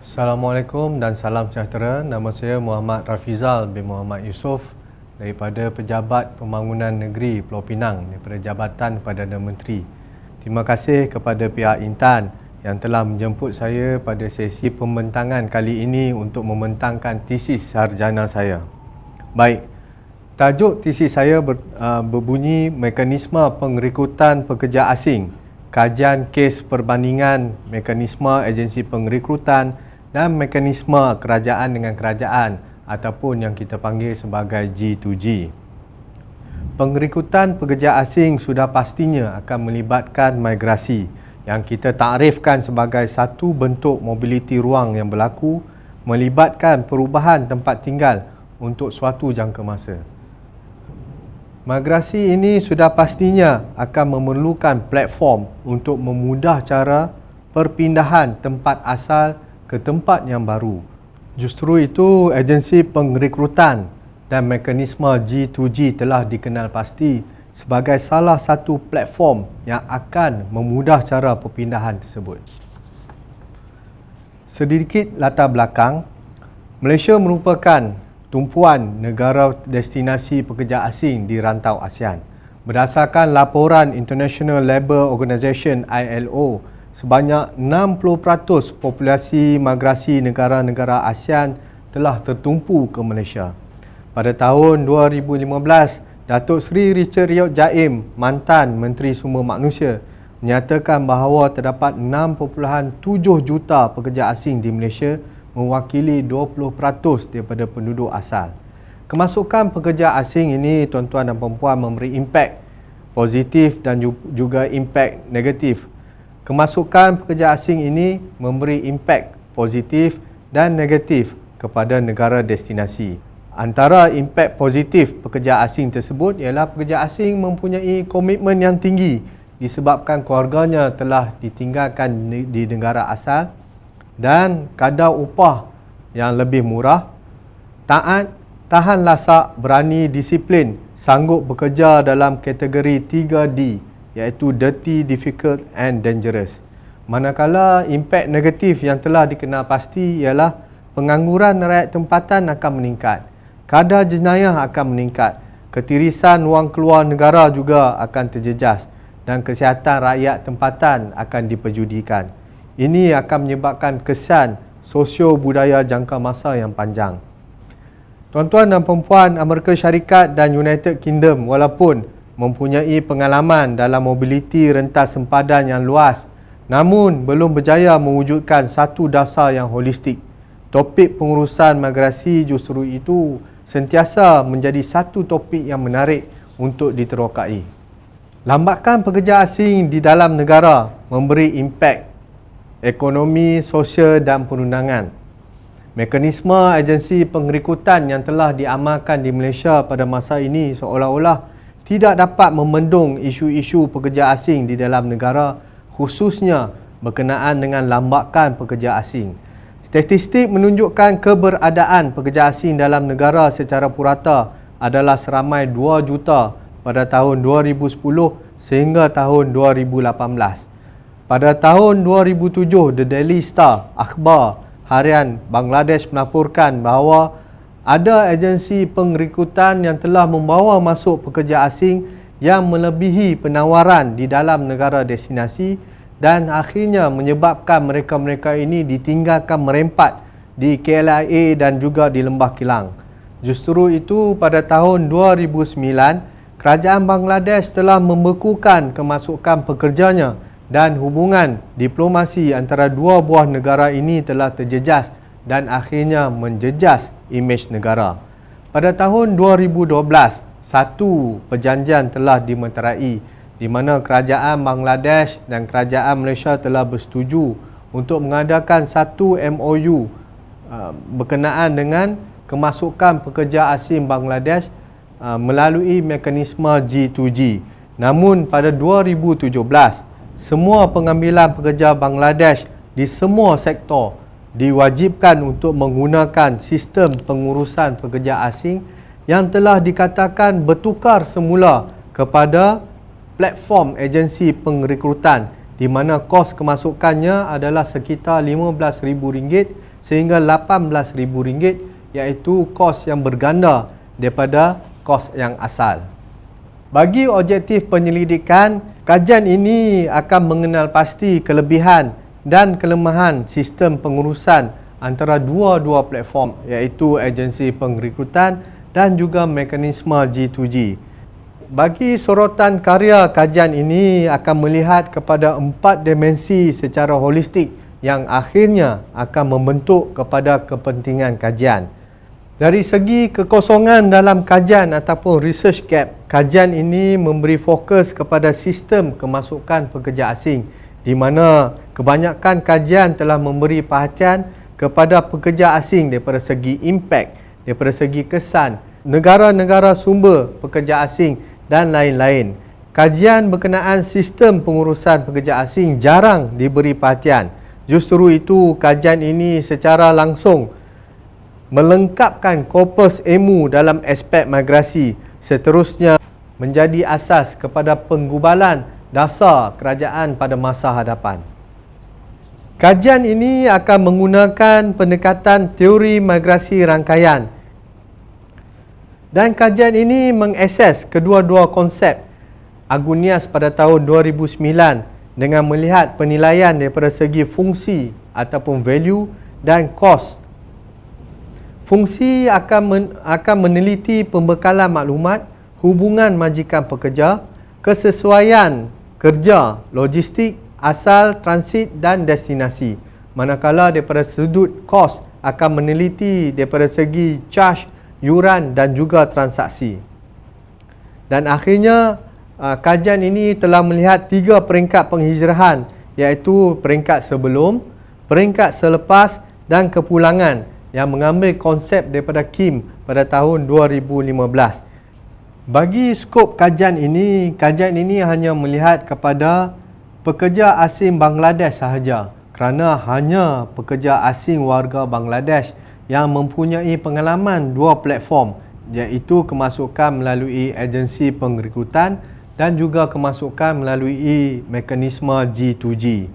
Assalamualaikum dan salam sejahtera. Nama saya Muhammad Rafizal bin Muhammad Yusof daripada Pejabat Pembangunan Negeri Pulau Pinang daripada Jabatan Perdana Menteri. Terima kasih kepada pihak Intan yang telah menjemput saya pada sesi pembentangan kali ini untuk membentangkan tesis sarjana saya. Baik, tajuk tesis saya berbunyi Mekanisme Pengrekrutan Pekerja Asing, kajian kes perbandingan mekanisme agensi pengrekrutan dan mekanisme kerajaan dengan kerajaan ataupun yang kita panggil sebagai G2G. Pengrekrutan pekerja asing sudah pastinya akan melibatkan migrasi yang kita takrifkan sebagai satu bentuk mobiliti ruang yang berlaku, melibatkan perubahan tempat tinggal untuk suatu jangka masa. Migrasi ini sudah pastinya akan memerlukan platform untuk memudah cara perpindahan tempat asal ke tempat yang baru. Justru itu, agensi pengrekrutan dan mekanisme G2G telah dikenal pasti sebagai salah satu platform yang akan memudah cara perpindahan tersebut. Sedikit latar belakang, Malaysia merupakan tumpuan negara destinasi pekerja asing di rantau ASEAN. Berdasarkan laporan International Labour Organization ILO, sebanyak 60% populasi migrasi negara-negara ASEAN telah tertumpu ke Malaysia. Pada tahun 2015, Datuk Seri Richard Riyot Jaim, mantan Menteri Sumber Manusia, menyatakan bahawa terdapat 6.7 juta pekerja asing di Malaysia, mewakili 20% daripada penduduk asal. Kemasukan pekerja asing ini, tuan-tuan dan puan-puan, memberi impak positif dan juga impak negatif. Kemasukan pekerja asing ini memberi impak positif dan negatif kepada negara destinasi. Antara impak positif pekerja asing tersebut ialah pekerja asing mempunyai komitmen yang tinggi disebabkan keluarganya telah ditinggalkan di negara asal dan kadar upah yang lebih murah, taat, tahan lasak, berani, disiplin, sanggup bekerja dalam kategori 3D, iaitu dirty, difficult and dangerous. Manakala impak negatif yang telah dikenal pasti ialah pengangguran rakyat tempatan akan meningkat, kadar jenayah akan meningkat, ketirisan wang keluar negara juga akan terjejas dan kesihatan rakyat tempatan akan diperjudikan. Ini akan menyebabkan kesan sosio-budaya jangka masa yang panjang. Tuan-tuan dan puan-puan, Amerika Syarikat dan United Kingdom walaupun mempunyai pengalaman dalam mobiliti rentas sempadan yang luas, namun belum berjaya mewujudkan satu dasar yang holistik. Topik pengurusan migrasi justru itu sentiasa menjadi satu topik yang menarik untuk diterokai. Lambakan pekerja asing di dalam negara memberi impak ekonomi, sosial dan perundangan. Mekanisme agensi pengrekrutan yang telah diamalkan di Malaysia pada masa ini seolah-olah tidak dapat membendung isu-isu pekerja asing di dalam negara, khususnya berkenaan dengan lambakan pekerja asing. Statistik menunjukkan keberadaan pekerja asing dalam negara secara purata adalah seramai 2 juta pada tahun 2010 sehingga tahun 2018. Pada tahun 2007, The Daily Star, akhbar harian Bangladesh, melaporkan bahawa ada agensi pengrekrutan yang telah membawa masuk pekerja asing yang melebihi penawaran di dalam negara destinasi dan akhirnya menyebabkan mereka-mereka ini ditinggalkan merempat di KLIA dan juga di Lembah Kilang. Justru itu, pada tahun 2009, kerajaan Bangladesh telah membekukan kemasukan pekerjanya dan hubungan diplomasi antara dua buah negara ini telah terjejas dan akhirnya menjejas imej negara. Pada tahun 2012, satu perjanjian telah dimeterai di mana kerajaan Bangladesh dan kerajaan Malaysia telah bersetuju untuk mengadakan satu MOU berkenaan dengan kemasukan pekerja asing Bangladesh melalui mekanisme G2G. Namun pada 2017, semua pengambilan pekerja Bangladesh di semua sektor diwajibkan untuk menggunakan sistem pengurusan pekerja asing yang telah dikatakan bertukar semula kepada platform agensi pengrekrutan di mana kos kemasukannya adalah sekitar RM15,000 sehingga RM18,000, iaitu kos yang berganda daripada kos yang asal. Bagi objektif penyelidikan, kajian ini akan mengenal pasti kelebihan dan kelemahan sistem pengurusan antara dua-dua platform, iaitu agensi pengrekrutan dan juga mekanisme G2G. Bagi sorotan karya kajian ini akan melihat kepada 4 dimensi secara holistik yang akhirnya akan membentuk kepada kepentingan kajian. Dari segi kekosongan dalam kajian ataupun research gap, kajian ini memberi fokus kepada sistem kemasukan pekerja asing, di mana kebanyakan kajian telah memberi perhatian kepada pekerja asing daripada segi impact, daripada segi kesan, negara-negara sumber pekerja asing dan lain-lain. Kajian berkenaan sistem pengurusan pekerja asing jarang diberi perhatian. Justru itu, kajian ini secara langsung melengkapkan korpus ilmu dalam aspek migrasi, seterusnya menjadi asas kepada penggubalan dasar kerajaan pada masa hadapan. Kajian ini akan menggunakan pendekatan teori migrasi rangkaian, dan kajian ini mengakses kedua-dua konsep Agunias pada tahun 2009 dengan melihat penilaian daripada segi fungsi ataupun value dan kos. Fungsi akan meneliti pembekalan maklumat, hubungan majikan pekerja, kesesuaian kerja, logistik, asal, transit dan destinasi. Manakala daripada sudut kos akan meneliti daripada segi charge, yuran dan juga transaksi. Dan akhirnya, kajian ini telah melihat 3 peringkat penghijrahan, iaitu peringkat sebelum, peringkat selepas dan kepulangan, yang mengambil konsep daripada Kim pada tahun 2015. Bagi skop kajian ini hanya melihat kepada pekerja asing Bangladesh sahaja, kerana hanya pekerja asing warga Bangladesh yang mempunyai pengalaman 2 platform, iaitu kemasukan melalui agensi pengrekrutan dan juga kemasukan melalui mekanisme G2G.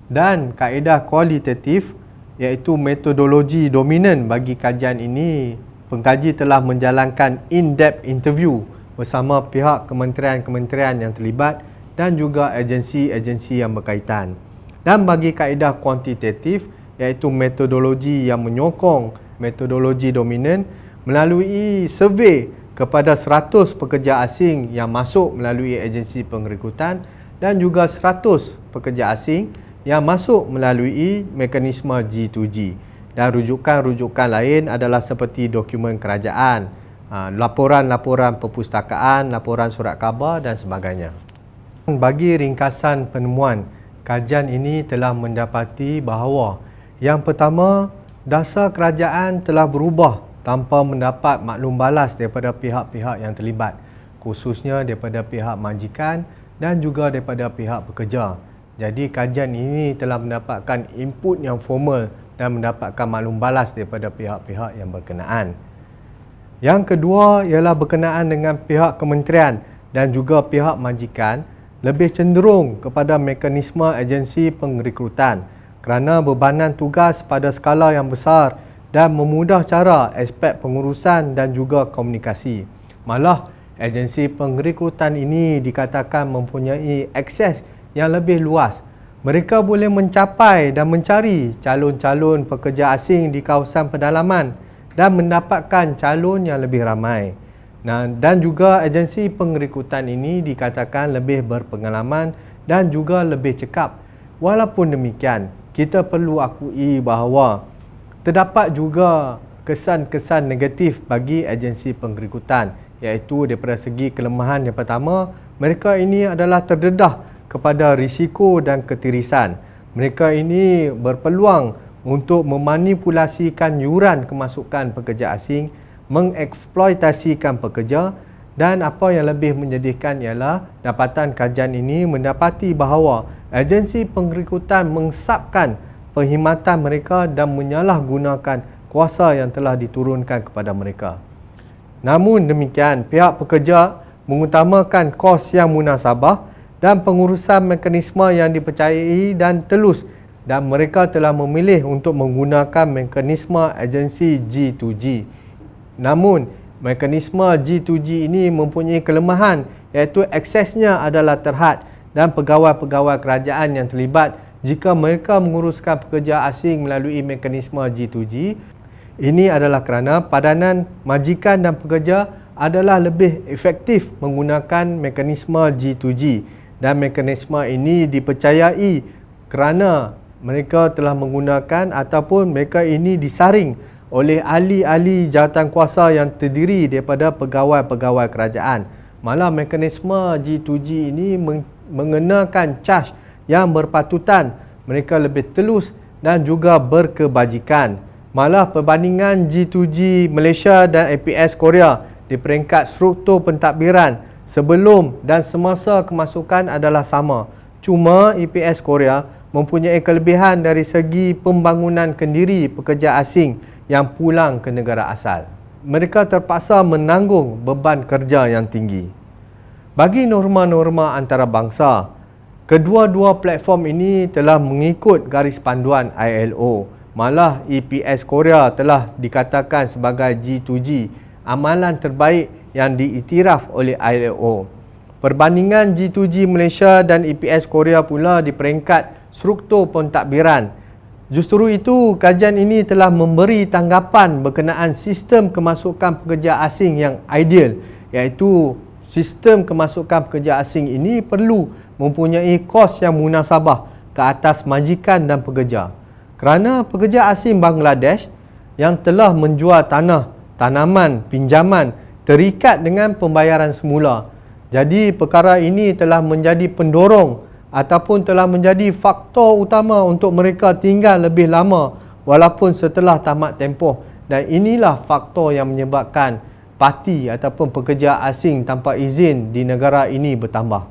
Dan kaedah kualitatif, iaitu metodologi dominan bagi kajian ini, pengkaji telah menjalankan in-depth interview bersama pihak kementerian-kementerian yang terlibat dan juga agensi-agensi yang berkaitan. Dan bagi kaedah kuantitatif, iaitu metodologi yang menyokong metodologi dominan melalui survey kepada 100 pekerja asing yang masuk melalui agensi pengrekrutan dan juga 100 pekerja asing yang masuk melalui mekanisme G2G. Dan rujukan-rujukan lain adalah seperti dokumen kerajaan, laporan-laporan perpustakaan, laporan surat khabar dan sebagainya. Bagi ringkasan penemuan, kajian ini telah mendapati bahawa yang pertama, dasar kerajaan telah berubah tanpa mendapat maklum balas daripada pihak-pihak yang terlibat, khususnya daripada pihak majikan dan juga daripada pihak pekerja. Jadi kajian ini telah mendapatkan input yang formal dan mendapatkan maklum balas daripada pihak-pihak yang berkenaan. Yang kedua ialah berkenaan dengan pihak kementerian dan juga pihak majikan lebih cenderung kepada mekanisme agensi pengrekrutan kerana bebanan tugas pada skala yang besar dan memudah cara aspek pengurusan dan juga komunikasi. Malah, agensi pengrekrutan ini dikatakan mempunyai akses yang lebih luas. Mereka boleh mencapai dan mencari calon-calon pekerja asing di kawasan pedalaman dan mendapatkan calon yang lebih ramai. Dan juga agensi pengrekrutan ini dikatakan lebih berpengalaman dan juga lebih cekap. Walaupun demikian, kita perlu akui bahawa terdapat juga kesan-kesan negatif bagi agensi pengrekrutan, iaitu daripada segi kelemahan yang pertama, mereka ini adalah terdedah kepada risiko dan ketirisan. Mereka ini berpeluang untuk memanipulasikan yuran kemasukan pekerja asing, mengeksploitasikan pekerja, dan apa yang lebih menyedihkan ialah dapatan kajian ini mendapati bahawa agensi pengrekrutan mengsapkan perkhidmatan mereka dan menyalahgunakan kuasa yang telah diturunkan kepada mereka. Namun demikian, pihak pekerja mengutamakan kos yang munasabah dan pengurusan mekanisme yang dipercayai dan telus dan mereka telah memilih untuk menggunakan mekanisme agensi G2G. Namun, mekanisme G2G ini mempunyai kelemahan, iaitu aksesnya adalah terhad dan pegawai-pegawai kerajaan yang terlibat jika mereka menguruskan pekerja asing melalui mekanisme G2G. Ini adalah kerana padanan majikan dan pekerja adalah lebih efektif menggunakan mekanisme G2G, dan mekanisme ini dipercayai kerana mereka telah menggunakan ataupun mereka ini disaring oleh ahli-ahli jawatankuasa yang terdiri daripada pegawai-pegawai kerajaan. Malah mekanisme G2G ini mengenakan cas yang berpatutan mereka lebih telus dan juga berkebajikan. Malah perbandingan G2G Malaysia dan APS Korea di peringkat struktur pentadbiran sebelum dan semasa kemasukan adalah sama. Cuma APS Korea mempunyai kelebihan dari segi pembangunan kendiri pekerja asing yang pulang ke negara asal. Mereka terpaksa menanggung beban kerja yang tinggi. Bagi norma-norma antarabangsa, kedua-dua platform ini telah mengikut garis panduan ILO. Malah EPS Korea telah dikatakan sebagai G2G, amalan terbaik yang diiktiraf oleh ILO. Perbandingan G2G Malaysia dan EPS Korea pula di peringkat struktur pentadbiran. Justru itu, kajian ini telah memberi tanggapan berkenaan sistem kemasukan pekerja asing yang ideal, iaitu sistem kemasukan pekerja asing ini perlu mempunyai kos yang munasabah ke atas majikan dan pekerja. Kerana pekerja asing Bangladesh yang telah menjual tanah, tanaman, pinjaman terikat dengan pembayaran semula. Jadi perkara ini telah menjadi pendorong ataupun telah menjadi faktor utama untuk mereka tinggal lebih lama walaupun setelah tamat tempoh, dan inilah faktor yang menyebabkan parti ataupun pekerja asing tanpa izin di negara ini bertambah.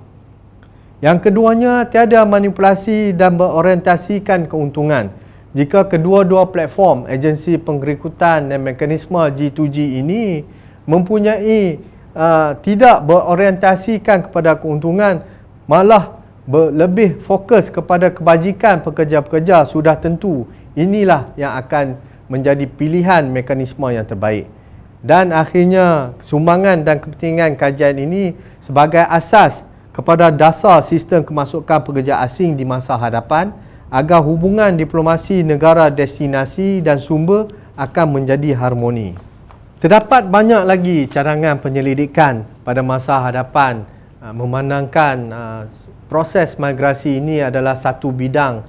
Yang keduanya, tiada manipulasi dan berorientasikan keuntungan. Jika kedua-dua platform agensi pengrekrutan dan mekanisme G2G ini mempunyai tidak berorientasikan kepada keuntungan, malah lebih fokus kepada kebajikan pekerja-pekerja, sudah tentu inilah yang akan menjadi pilihan mekanisme yang terbaik. Dan akhirnya, sumbangan dan kepentingan kajian ini sebagai asas kepada dasar sistem kemasukan pekerja asing di masa hadapan agar hubungan diplomasi negara destinasi dan sumber akan menjadi harmoni. Terdapat banyak lagi cadangan penyelidikan pada masa hadapan, memandangkan proses migrasi ini adalah satu bidang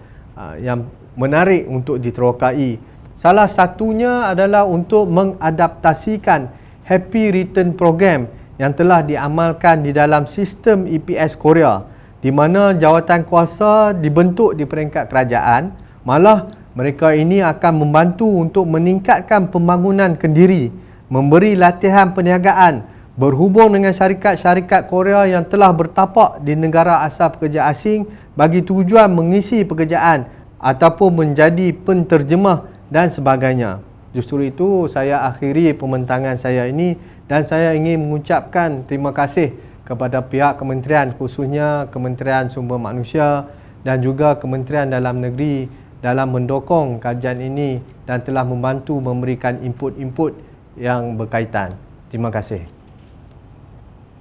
yang menarik untuk diterokai. Salah satunya adalah untuk mengadaptasikan Happy Return Program yang telah diamalkan di dalam sistem EPS Korea, di mana jawatankuasa dibentuk di peringkat kerajaan. Malah mereka ini akan membantu untuk meningkatkan pembangunan kendiri, memberi latihan perniagaan, berhubung dengan syarikat-syarikat Korea yang telah bertapak di negara asal pekerja asing bagi tujuan mengisi pekerjaan ataupun menjadi penterjemah dan sebagainya. Justru itu saya akhiri pembentangan saya ini dan saya ingin mengucapkan terima kasih kepada pihak kementerian, khususnya Kementerian Sumber Manusia dan juga Kementerian Dalam Negeri dalam mendokong kajian ini dan telah membantu memberikan input-input yang berkaitan. Terima kasih.